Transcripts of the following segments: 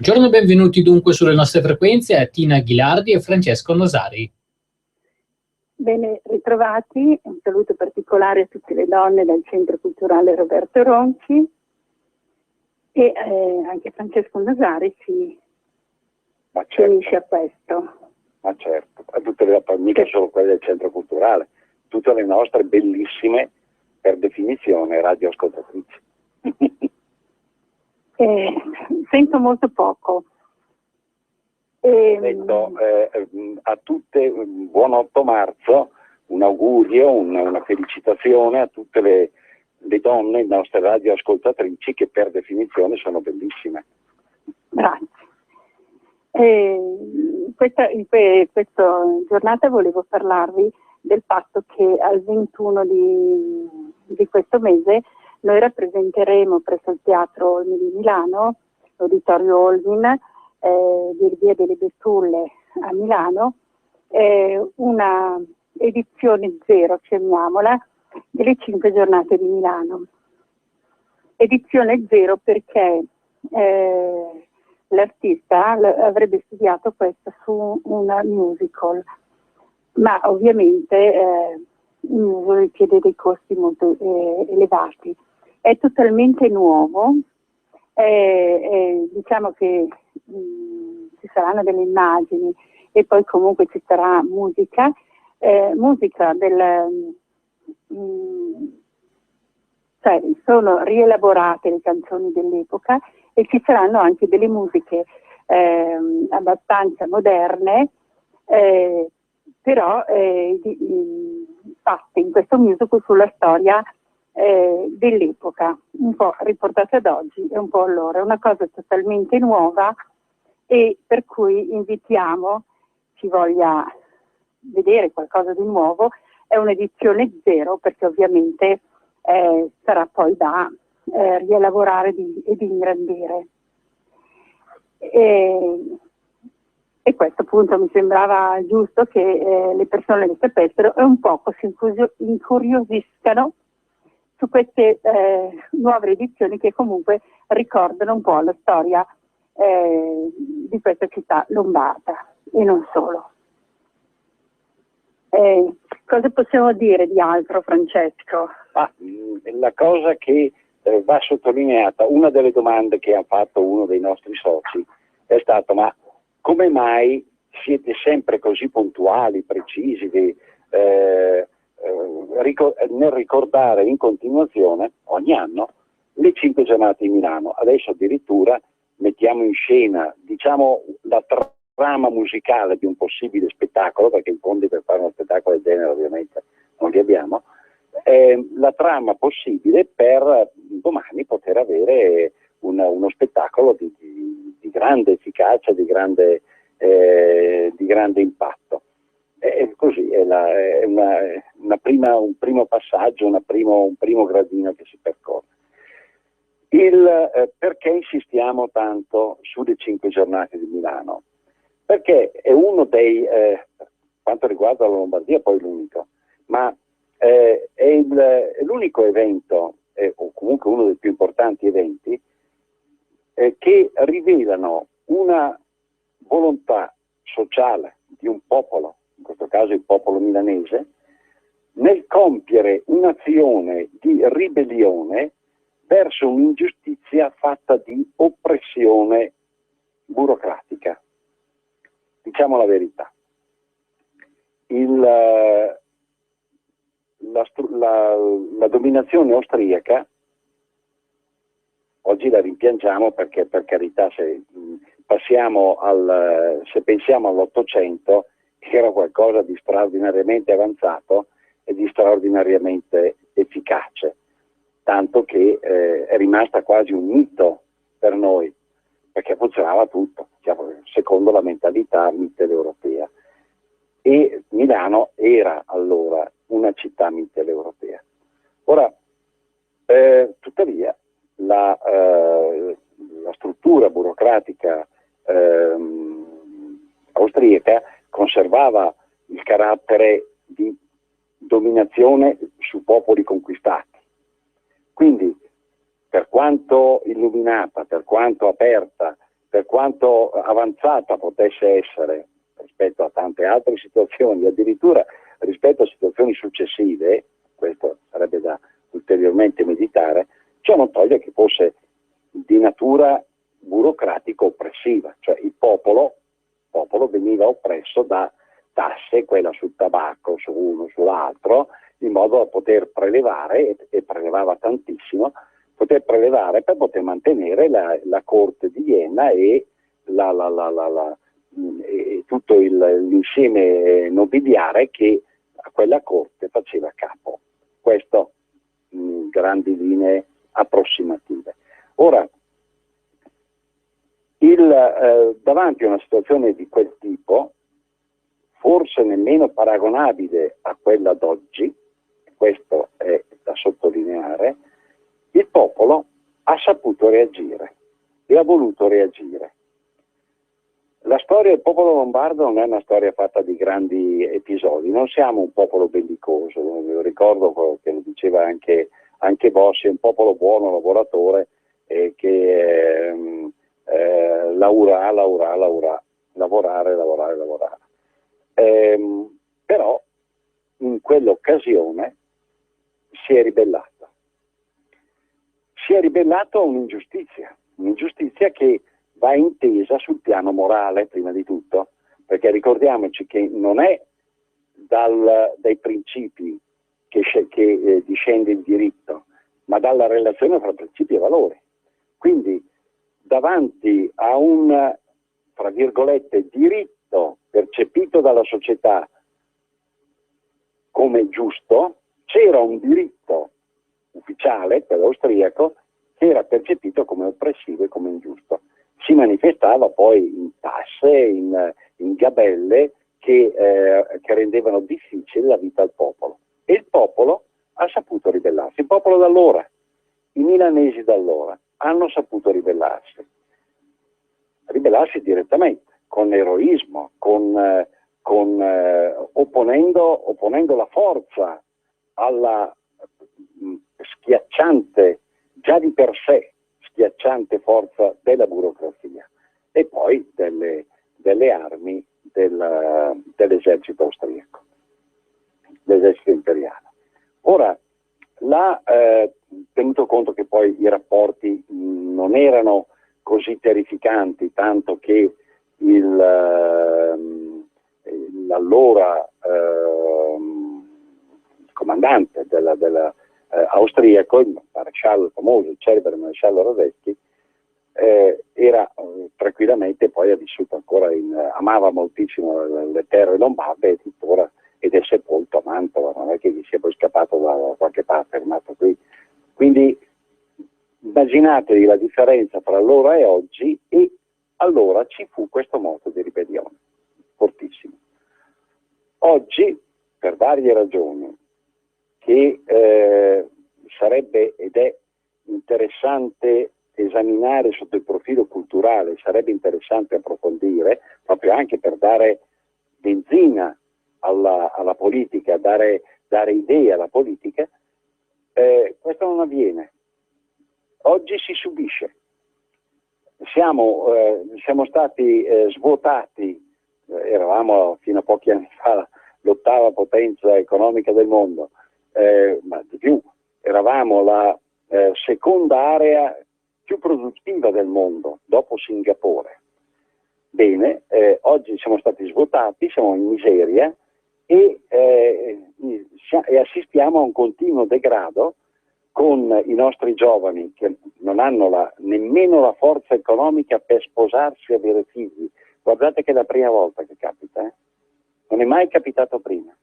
Buongiorno e benvenuti dunque sulle nostre frequenze a Tina Ghilardi e Francesco Nosari. Bene ritrovati, un saluto particolare a tutte le donne del Centro Culturale Roberto Ronchi e anche Francesco Nosari si unisce a questo. Ma certo, a tutte le mica solo quelle del Centro Culturale, tutte le nostre bellissime, per definizione, radioascoltatrici. Sento molto poco. Detto, a tutte buon 8 marzo, un augurio, una felicitazione a tutte le donne, le nostre radioascoltatrici, che per definizione sono bellissime. Grazie. In questa giornata volevo parlarvi del fatto che al 21 di questo mese noi rappresenteremo presso il Teatro Olmi di Milano, l'Auditorio Olmin, di Via delle Betulle a Milano, una edizione zero, chiamiamola, delle 5 giornate di Milano. Edizione zero perché l'artista avrebbe studiato questo su una musical, ma ovviamente il musical richiede dei costi molto elevati. È totalmente nuovo, diciamo che ci saranno delle immagini e poi comunque ci sarà musica cioè sono rielaborate le canzoni dell'epoca e ci saranno anche delle musiche abbastanza moderne, però fatte in questo musical sulla storia dell'epoca, un po' riportate ad oggi e un po' allora. È una cosa totalmente nuova e per cui invitiamo chi voglia vedere qualcosa di nuovo. È un'edizione zero perché ovviamente sarà poi da rielaborare e di ingrandire. E questo appunto mi sembrava giusto che le persone le sapessero e un poco si incuriosiscano su queste nuove edizioni che comunque ricordano un po' la storia di questa città lombarda e non solo. Cosa possiamo dire di altro, Francesco? La cosa che va sottolineata, una delle domande che ha fatto uno dei nostri soci è stato: ma come mai siete sempre così puntuali, precisi nel ricordare in continuazione ogni anno le 5 giornate di Milano? Adesso addirittura mettiamo in scena, diciamo, la trama musicale di un possibile spettacolo, perché i fondi per fare uno spettacolo del genere ovviamente non li abbiamo, la trama possibile per domani poter avere uno spettacolo di grande efficacia, di grande impatto. Così è un primo passaggio, un primo gradino che si percorre. Perché insistiamo tanto sulle 5 giornate di Milano? Perché è uno dei, quanto riguarda la Lombardia, poi l'unico, ma è l'unico evento, o comunque uno dei più importanti eventi, che rivelano una volontà sociale di un popolo, in questo caso il popolo milanese, nel compiere un'azione di ribellione verso un'ingiustizia fatta di oppressione burocratica. Diciamo la verità. La dominazione austriaca, oggi la rimpiangiamo perché, per carità, se pensiamo all'800, era qualcosa di straordinariamente avanzato e di straordinariamente efficace, tanto che è rimasta quasi un mito per noi, perché funzionava tutto, diciamo, secondo la mentalità mitteleuropea. E Milano era allora una città mitteleuropea. Ora, tuttavia, la struttura burocratica austriaca conservava il carattere di dominazione su popoli conquistati. Quindi, per quanto illuminata, per quanto aperta per quanto avanzata potesse essere rispetto a tante altre situazioni, addirittura rispetto a situazioni successive, questo sarebbe da ulteriormente meditare, ciò non toglie che fosse di natura burocratica oppressiva, cioè il popolo veniva oppresso da tasse, quella sul tabacco, su uno, sull'altro, in modo da poter prelevare, e prelevava tantissimo, poter prelevare per poter mantenere la corte di Vienna e tutto l'insieme nobiliare che a quella corte faceva capo. Questo in grandi linee approssimative. Ora, davanti a una situazione di quel tipo, forse nemmeno paragonabile a quella d'oggi, questo è da sottolineare, il popolo ha saputo reagire e ha voluto reagire. La storia del popolo lombardo non è una storia fatta di grandi episodi, non siamo un popolo bellicoso, io ricordo quello che lo diceva anche Bossi, è un popolo buono, lavoratore, che lavorare. Però in quell'occasione si è ribellato a un'ingiustizia che va intesa sul piano morale prima di tutto, perché ricordiamoci che non è dai principi che discende il diritto, ma dalla relazione tra principi e valori. Quindi davanti a un, tra virgolette, diritto percepito dalla società come giusto, c'era un diritto ufficiale, quello austriaco, che era percepito come oppressivo e come ingiusto. Si manifestava poi in tasse, in gabelle che rendevano difficile la vita al popolo. E il popolo ha saputo ribellarsi. Il popolo d'allora, i milanesi d'allora, hanno saputo ribellarsi direttamente, con eroismo, opponendo la forza alla schiacciante, già di per sé schiacciante forza della burocrazia e poi delle armi dell'esercito austriaco, dell'esercito imperiale. Ora, tenuto conto che poi i rapporti non erano così terrificanti, tanto che l'allora comandante della austriaco, il maresciallo famoso, il celebre maresciallo Radetzky, era tranquillamente, poi ha vissuto ancora, amava moltissimo le terre lombarde ed è sepolto a Mantova, non è che gli sia poi scappato da qualche parte, è rimasto qui. Quindi immaginatevi la differenza tra allora e oggi, e allora ci fu questo moto di ribellione fortissimo. Oggi, per varie ragioni, che sarebbe ed è interessante esaminare sotto il profilo culturale, sarebbe interessante approfondire, proprio anche per dare benzina alla politica, dare idee alla politica, questo non avviene. Oggi si subisce. Siamo stati svuotati, eravamo fino a pochi anni fa l'ottava potenza economica del mondo, ma di più, eravamo la seconda area più produttiva del mondo, dopo Singapore. Bene, oggi siamo stati svuotati, siamo in miseria e assistiamo a un continuo degrado con i nostri giovani che non hanno nemmeno la forza economica per sposarsi e avere figli. Guardate che è la prima volta che capita, non è mai capitato prima.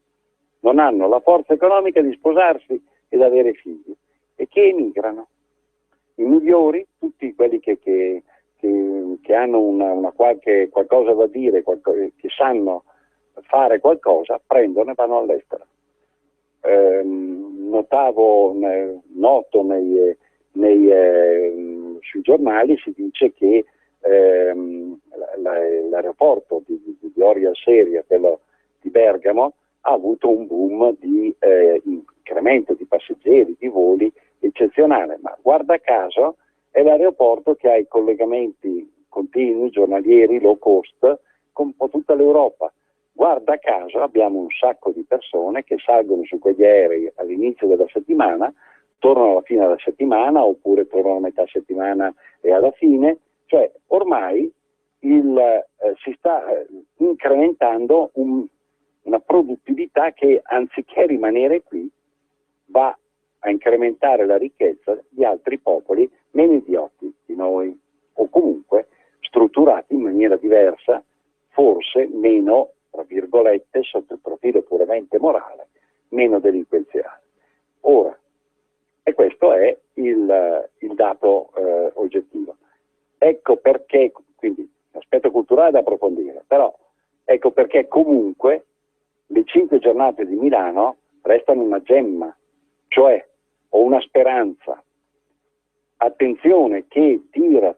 Non hanno la forza economica di sposarsi ed avere figli e che emigrano. I migliori, tutti quelli che hanno qualcosa da dire, che sanno fare qualcosa, prendono e vanno all'estero. Noto sui giornali si dice che l'aeroporto di Orio al Serio, quello di Bergamo, ha avuto un boom di incremento di passeggeri, di voli eccezionale, ma guarda caso è l'aeroporto che ha i collegamenti continui, giornalieri, low cost, con un po' tutta l'Europa. Guarda caso abbiamo un sacco di persone che salgono su quegli aerei all'inizio della settimana, tornano alla fine della settimana, oppure tornano a metà settimana e alla fine, cioè ormai si sta incrementando una produttività che anziché rimanere qui va a incrementare la ricchezza di altri popoli meno idioti di noi, o comunque strutturati in maniera diversa, forse meno, tra virgolette, sotto il profilo puramente morale, meno delinquenziale. Ora, e questo è il dato oggettivo. Ecco perché, quindi, l'aspetto culturale da approfondire, però ecco perché comunque le 5 giornate di Milano restano una gemma, cioè ho una speranza. Attenzione che tira,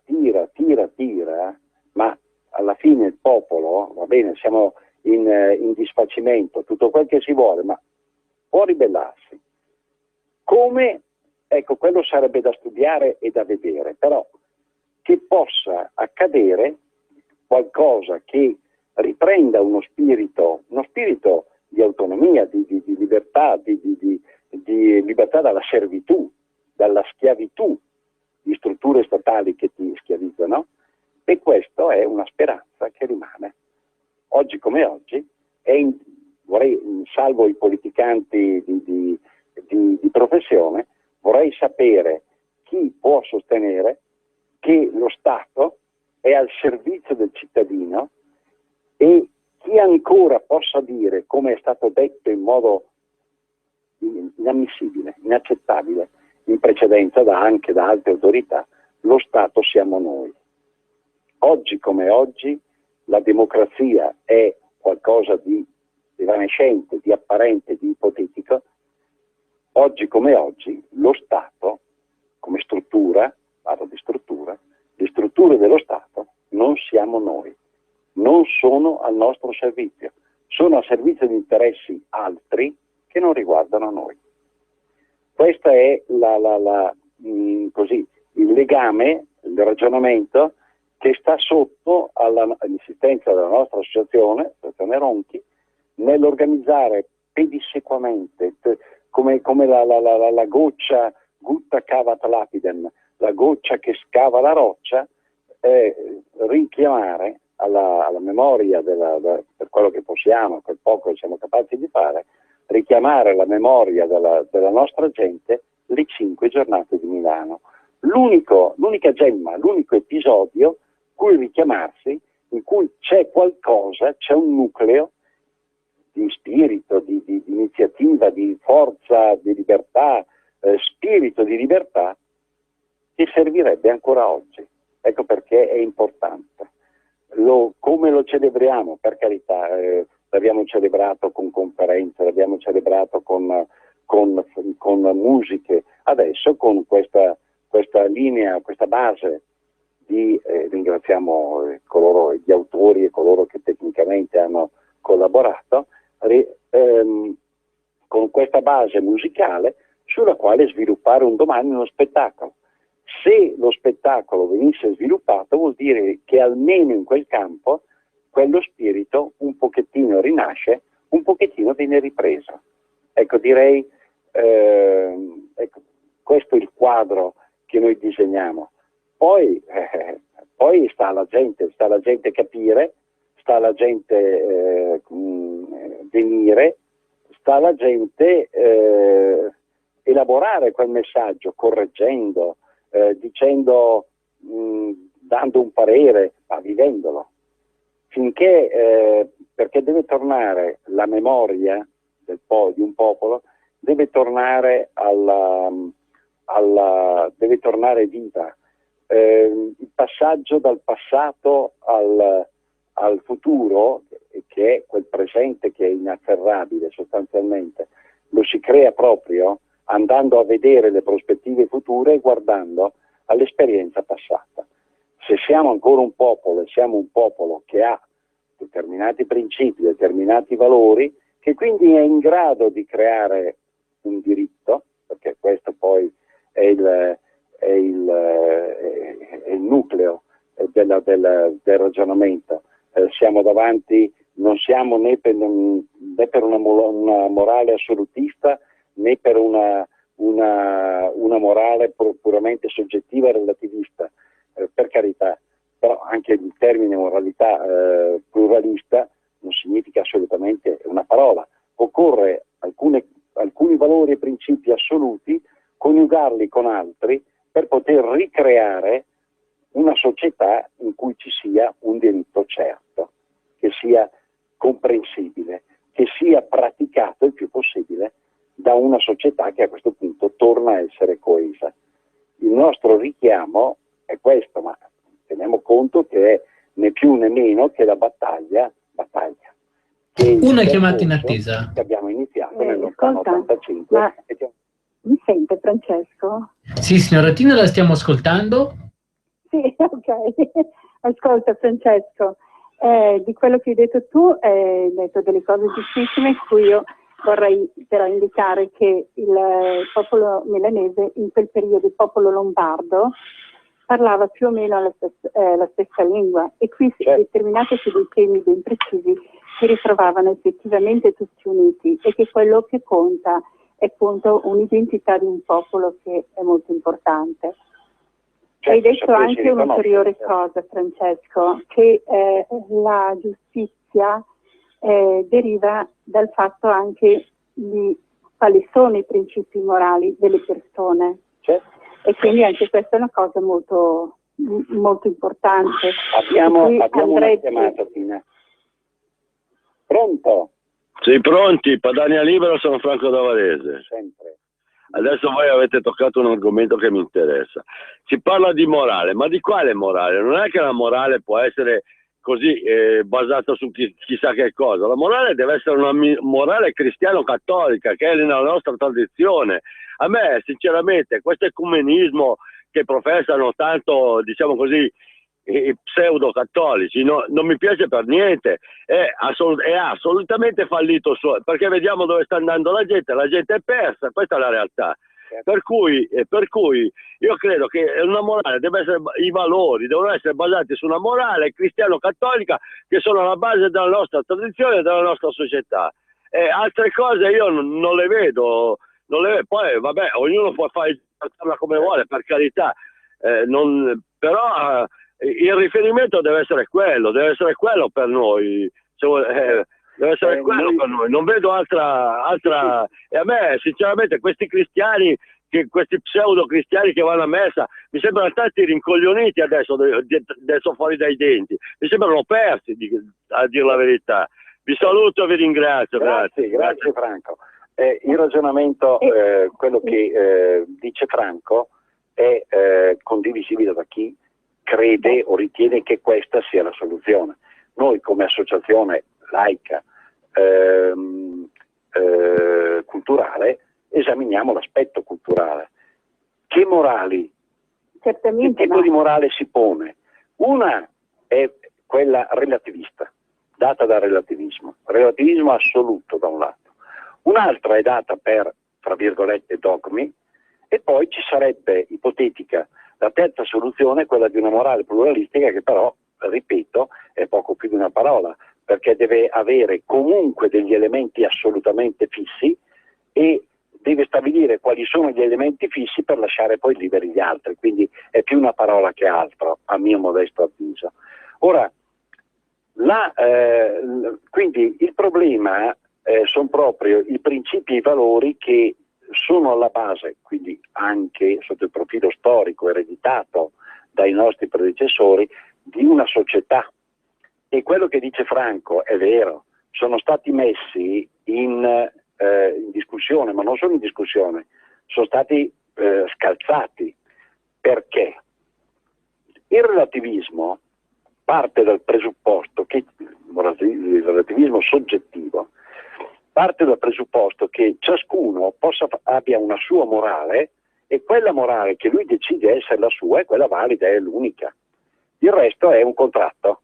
ma alla fine il popolo, va bene, siamo in disfacimento, tutto quel che si vuole, ma può ribellarsi. Come? Ecco, quello sarebbe da studiare e da vedere, però che possa accadere qualcosa che riprenda uno spirito di autonomia, di libertà, di libertà dalla servitù, dalla schiavitù di strutture statali che ti schiavizzano, e questo è una speranza che rimane. Oggi come oggi, salvo i politicanti di professione, vorrei sapere chi può sostenere che lo Stato è al servizio del cittadino, e chi ancora possa dire, come è stato detto in modo inammissibile, inaccettabile in precedenza anche da altre autorità, lo Stato siamo noi. Oggi come oggi la democrazia è qualcosa di evanescente, di apparente, di ipotetico. Oggi come oggi lo Stato come struttura, parlo di struttura, le strutture dello Stato non siamo noi, non sono al nostro servizio, sono a servizio di interessi altri che non riguardano noi. Questo è il legame, il ragionamento che sta sotto all'insistenza della nostra associazione Ronchi, nell'organizzare pedissequamente, come la goccia, gutta cavat lapidem, la goccia che scava la roccia, richiamare alla memoria, per quello che possiamo, quel poco che siamo capaci di fare, richiamare alla memoria della nostra gente le 5 giornate di Milano. L'unica gemma, l'unico episodio cui richiamarsi, in cui c'è qualcosa, c'è un nucleo di spirito, di iniziativa, di forza, di libertà, spirito di libertà, che servirebbe ancora oggi. Ecco perché è importante. Come lo celebriamo? Per carità, l'abbiamo celebrato con conferenze, l'abbiamo celebrato con musiche, adesso con questa linea, questa base ringraziamo gli autori e coloro che tecnicamente hanno collaborato, con questa base musicale sulla quale sviluppare un domani uno spettacolo. Se lo spettacolo venisse sviluppato, vuol dire che almeno in quel campo quello spirito un pochettino rinasce, un pochettino viene ripreso. Ecco, direi, questo è il quadro che noi disegniamo. Poi sta alla gente capire, sta alla gente venire, sta alla gente elaborare quel messaggio, correggendo, dicendo, dando un parere, ma vivendolo. Finché, perché deve tornare la memoria di un popolo, deve tornare deve tornare viva. Il passaggio dal passato al futuro, che è quel presente che è inafferrabile sostanzialmente, lo si crea proprio andando a vedere le prospettive future e guardando all'esperienza passata. Se siamo ancora un popolo, siamo un popolo che ha determinati principi, determinati valori, che quindi è in grado di creare un diritto, perché questo poi è il nucleo del ragionamento. Siamo davanti, non siamo né per una morale assolutista né per una morale puramente soggettiva e relativista, per carità, però anche il termine moralità pluralista non significa assolutamente una parola. Occorre alcuni valori e principi assoluti, coniugarli con altri per poter ricreare una società in cui ci sia un diritto certo, che sia comprensibile, che sia praticato il più possibile da una società che a questo punto torna a essere coesa. Il nostro richiamo è questo, ma teniamo conto che è né più né meno che la battaglia. Una chiamata in attesa. Che abbiamo iniziato nel Ascolta, 85. ma mi sente Francesco? Sì, signora Tina, la stiamo ascoltando. Sì, ok. Ascolta Francesco, di quello che hai detto tu, hai detto delle cose giustissime, cui io vorrei però indicare che il popolo milanese, in quel periodo il popolo lombardo, parlava più o meno la stessa lingua, e qui determinati su dei temi ben precisi si ritrovavano effettivamente tutti uniti, e che quello che conta è appunto un'identità di un popolo che è molto importante. Hai detto anche un'ulteriore cosa, Francesco, che la giustizia deriva dal fatto anche di quali sono i principi morali delle persone. E quindi anche questa è una cosa molto, molto importante. Abbiamo una chiamata, Tina. Pronto? Sì, pronti, Padania Libero, sono Franco da Varese. Sempre. Adesso voi avete toccato un argomento che mi interessa. Si parla di morale, ma di quale morale? Non è che la morale può essere così basata su chissà che cosa. La morale deve essere una morale cristiano-cattolica, che è nella nostra tradizione. A me, sinceramente, questo ecumenismo che professano tanto, diciamo così, i pseudo-cattolici, non mi piace per niente, è assolutamente fallito, perché vediamo dove sta andando la gente è persa, questa è la realtà. Per cui io credo che una morale deve essere, i valori devono essere basati su una morale cristiano-cattolica, che sono la base della nostra tradizione e della nostra società. Altre cose io non le vedo, poi vabbè, ognuno può farla come vuole, per carità, però il riferimento deve essere quello per noi, deve essere quello per noi, non vedo altra. E a me sinceramente questi cristiani, questi pseudo cristiani che vanno a messa, mi sembrano tanti rincoglioniti adesso fuori dai denti, mi sembrano persi, a dire la verità. Vi saluto e vi ringrazio. Grazie Franco. Il ragionamento, quello che dice Franco, è condivisibile da chi crede o ritiene che questa sia la soluzione. Noi come associazione laica culturale esaminiamo l'aspetto culturale. Che morali? Certamente, che tipo di morale si pone? Una è quella relativista, data dal relativismo assoluto da un lato. Un'altra è data per, tra virgolette, dogmi, e poi ci sarebbe ipotetica la terza soluzione, quella di una morale pluralistica, che però, ripeto, è poco più di una parola, perché deve avere comunque degli elementi assolutamente fissi e deve stabilire quali sono gli elementi fissi per lasciare poi liberi gli altri, quindi è più una parola che altro, a mio modesto avviso. Ora, quindi il problema sono proprio i principi e i valori che sono alla base, quindi anche sotto il profilo storico ereditato dai nostri predecessori, di una società. E quello che dice Franco è vero, sono stati messi in discussione, ma non solo in discussione, sono stati scalzati. Perché? Il relativismo parte dal presupposto che il relativismo soggettivo parte dal presupposto che ciascuno abbia una sua morale, e quella morale che lui decide essere la sua è quella valida, è l'unica. Il resto è un contratto,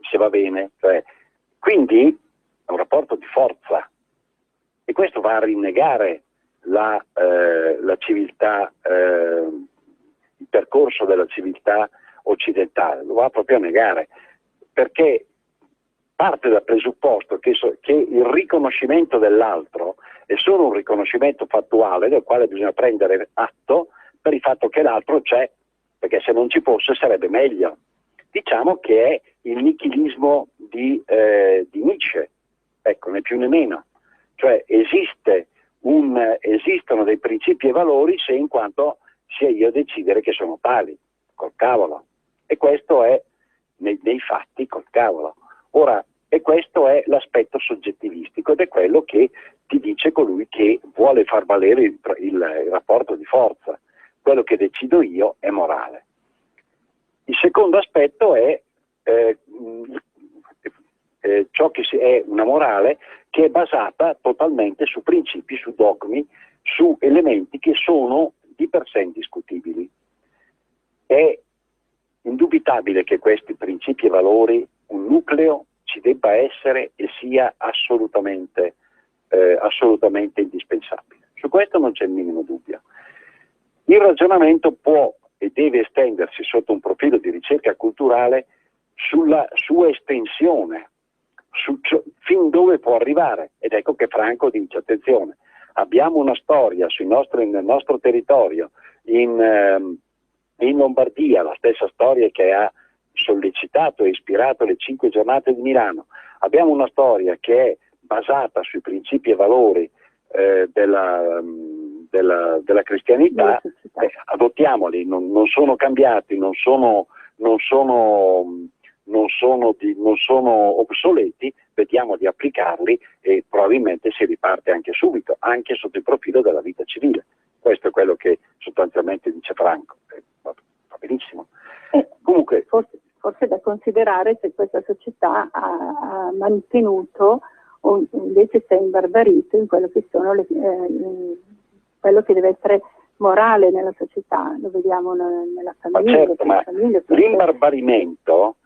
se va bene. Quindi è un rapporto di forza, e questo va a rinnegare la civiltà, il percorso della civiltà occidentale, lo va proprio a negare, perché parte dal presupposto che il riconoscimento dell'altro è solo un riconoscimento fattuale del quale bisogna prendere atto per il fatto che l'altro c'è, perché se non ci fosse sarebbe meglio. Diciamo che è il nichilismo di Nietzsche, ecco, né più né meno. Cioè esistono dei principi e valori se in quanto sia io a decidere che sono tali, col cavolo. E questo è nei fatti col cavolo. Ora, e questo è l'aspetto soggettivistico ed è quello che ti dice colui che vuole far valere il rapporto di forza. Quello che decido io è morale. Il secondo aspetto è ciò che è una morale che è basata totalmente su principi, su dogmi, su elementi che sono di per sé indiscutibili. È indubitabile che questi principi e valori, un nucleo ci debba essere e sia assolutamente indispensabile. Su questo non c'è il minimo dubbio. Il ragionamento può e deve estendersi sotto un profilo di ricerca culturale sulla sua estensione, fin dove può arrivare. Ed ecco che Franco dice, attenzione, abbiamo una storia nel nostro territorio, in Lombardia, la stessa storia che ha sollecitato e ispirato le 5 giornate di Milano. Abbiamo una storia che è basata sui principi e valori della cristianità, adottiamoli, non sono cambiati, non sono obsoleti, vediamo di applicarli e probabilmente si riparte anche subito, anche sotto il profilo della vita civile. Questo è quello che sostanzialmente dice Franco. Va benissimo. Comunque, forse è da considerare se questa società ha mantenuto o invece si è imbarbarito in quello che sono quello che deve essere morale nella società, lo vediamo nella famiglia. Ma certo, l'imbarbarimento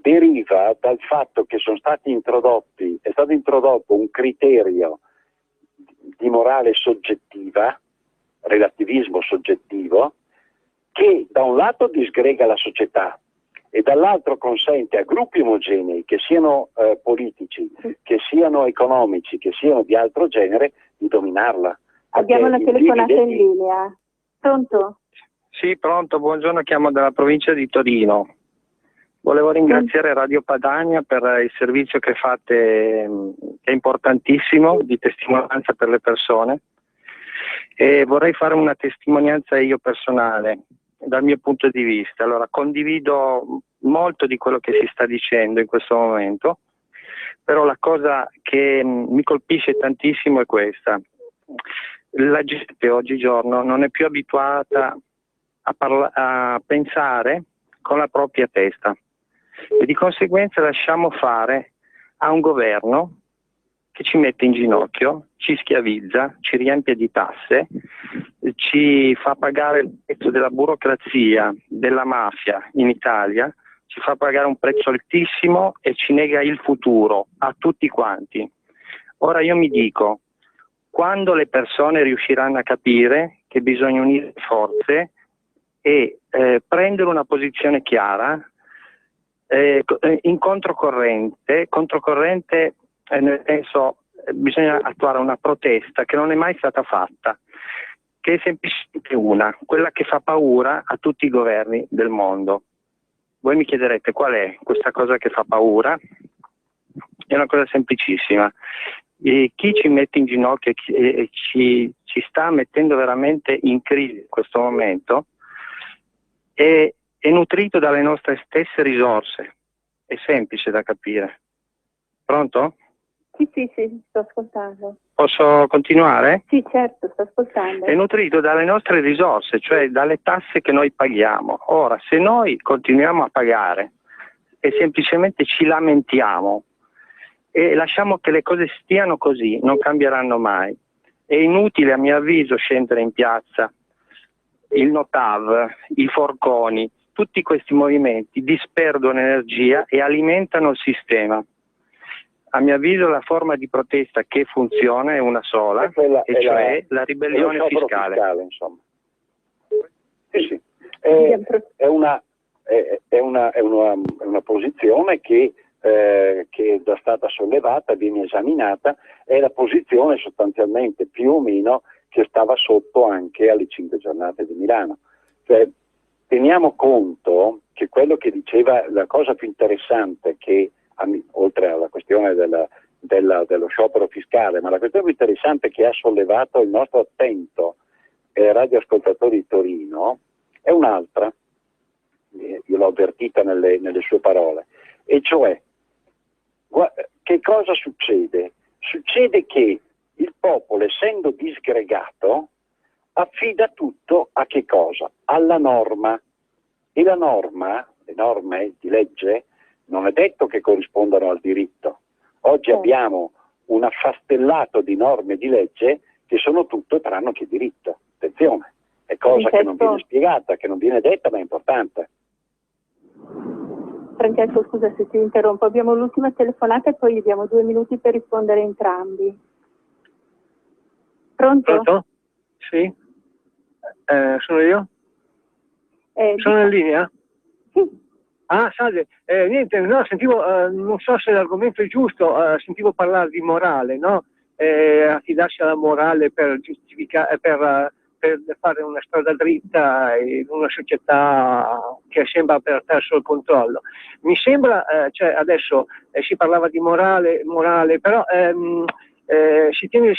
deriva dal fatto che è stato introdotto un criterio di morale soggettiva, relativismo soggettivo, che da un lato disgrega la società e dall'altro consente a gruppi omogenei, che siano politici, che siano economici, che siano di altro genere, di dominarla. Abbiamo una telefonata in linea. Pronto? Sì, pronto, buongiorno, chiamo dalla provincia di Torino. Volevo ringraziare Radio Padania per il servizio che fate, che è importantissimo, di testimonianza per le persone. E vorrei fare una testimonianza io personale, dal mio punto di vista. Allora, condivido molto di quello che si sta dicendo in questo momento, però la cosa che mi colpisce tantissimo è questa. La gente oggigiorno non è più abituata a pensare con la propria testa e di conseguenza lasciamo fare a un governo che ci mette in ginocchio, ci schiavizza, ci riempie di tasse, ci fa pagare il prezzo della burocrazia, della mafia in Italia, ci fa pagare un prezzo altissimo e ci nega il futuro a tutti quanti. Ora io mi dico, quando le persone riusciranno a capire che bisogna unire forze e prendere una posizione chiara, in controcorrente nel senso bisogna attuare una protesta che non è mai stata fatta, che è semplicemente quella che fa paura a tutti i governi del mondo. Voi mi chiederete qual è questa cosa che fa paura? È una cosa semplicissima. E chi ci mette in ginocchio e ci sta mettendo veramente in crisi in questo momento è nutrito dalle nostre stesse risorse. È semplice da capire. Pronto? Sì, sto ascoltando. Posso continuare? Sì, certo, sto ascoltando. È nutrito dalle nostre risorse, cioè dalle tasse che noi paghiamo. Ora, se noi continuiamo a pagare e semplicemente ci lamentiamo e lasciamo che le cose stiano così, non cambieranno mai. È inutile, a mio avviso, scendere in piazza. Il Notav, i forconi, tutti questi movimenti disperdono energia e alimentano il sistema. A mio avviso la forma di protesta che funziona è una sola, e cioè la ribellione fiscale. Insomma. Sì. È è una posizione che è già stata sollevata, viene esaminata, è la posizione sostanzialmente più o meno che stava sotto anche alle 5 giornate di Milano. Cioè, teniamo conto che quello che diceva, la cosa più interessante che, oltre alla questione dello sciopero fiscale, ma la questione più interessante che ha sollevato il nostro attento radioascoltatore di Torino è un'altra, io l'ho avvertita nelle sue parole, e cioè che cosa succede? Succede che il popolo, essendo disgregato, affida tutto a che cosa? Alla norma. E le norme di legge, non è detto che corrispondano al diritto. Oggi abbiamo un affastellato di norme di legge che sono tutto tranne che diritto. Attenzione, è cosa che non viene spiegata, che non viene detta, ma è importante. Francesco, scusa se ti interrompo, abbiamo l'ultima telefonata e poi abbiamo 2 minuti per rispondere entrambi. Pronto? Sì. Sono io? Sono in linea? Sì. Ah, salve. Niente, no, sentivo, non so se l'argomento è giusto, sentivo parlare di morale, no? Affidarsi alla morale per giustificare, per fare una strada dritta in una società che sembra aver perso il controllo. Mi sembra, cioè adesso si parlava di morale, però non si tiene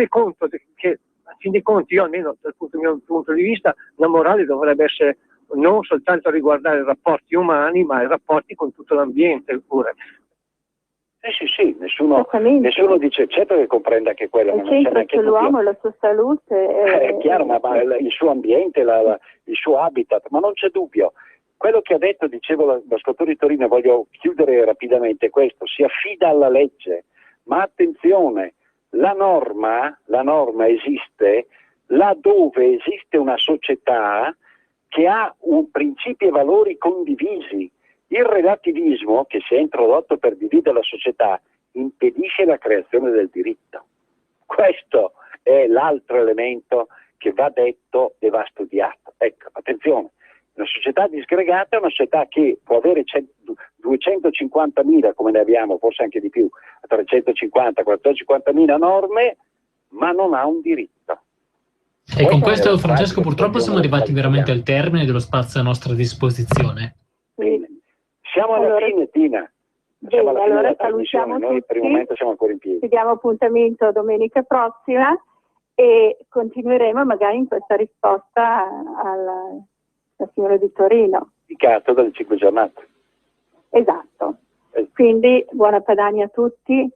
conto che, a fin dei conti, io almeno dal mio punto di vista, la morale dovrebbe essere non soltanto riguardare i rapporti umani, ma i rapporti con tutto l'ambiente pure. Sì, nessuno dice, certo che comprenda che quello, ma non c'è neanche l'uomo e la sua salute. È chiaro, ma il suo ambiente, il suo habitat, ma non c'è dubbio. Quello che ha detto, dicevo l'ascoltatore di Torino, voglio chiudere rapidamente questo, si affida alla legge, ma attenzione, la norma esiste laddove esiste una società che ha principi e valori condivisi. Il relativismo, che si è introdotto per dividere la società, impedisce la creazione del diritto. Questo è l'altro elemento che va detto e va studiato. Ecco, attenzione, una società disgregata è una società che può avere 250.000, come ne abbiamo, forse anche di più, 350.000 norme, ma non ha un diritto. E con questo, Francesco, purtroppo siamo arrivati veramente al termine dello spazio a nostra disposizione. Bene. Siamo alla fine, Tina. Bene, allora salutiamo tutti. Noi per il momento siamo ancora in piedi. Ci diamo appuntamento domenica prossima e continueremo magari in questa risposta al signore di Torino. Indicato dalle 5 giornate. Esatto. Quindi buona Padania a tutti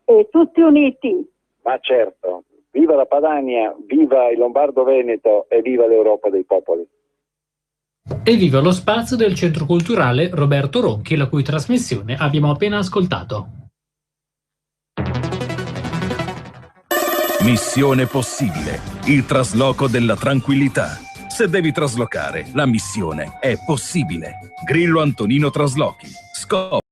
e tutti uniti. Ma certo. Viva la Padania, viva il Lombardo-Veneto e viva l'Europa dei popoli. E viva lo spazio del Centro Culturale Roberto Ronchi, la cui trasmissione abbiamo appena ascoltato. Missione possibile, il trasloco della tranquillità. Se devi traslocare, la missione è possibile. Grillo Antonino Traslochi. Scopri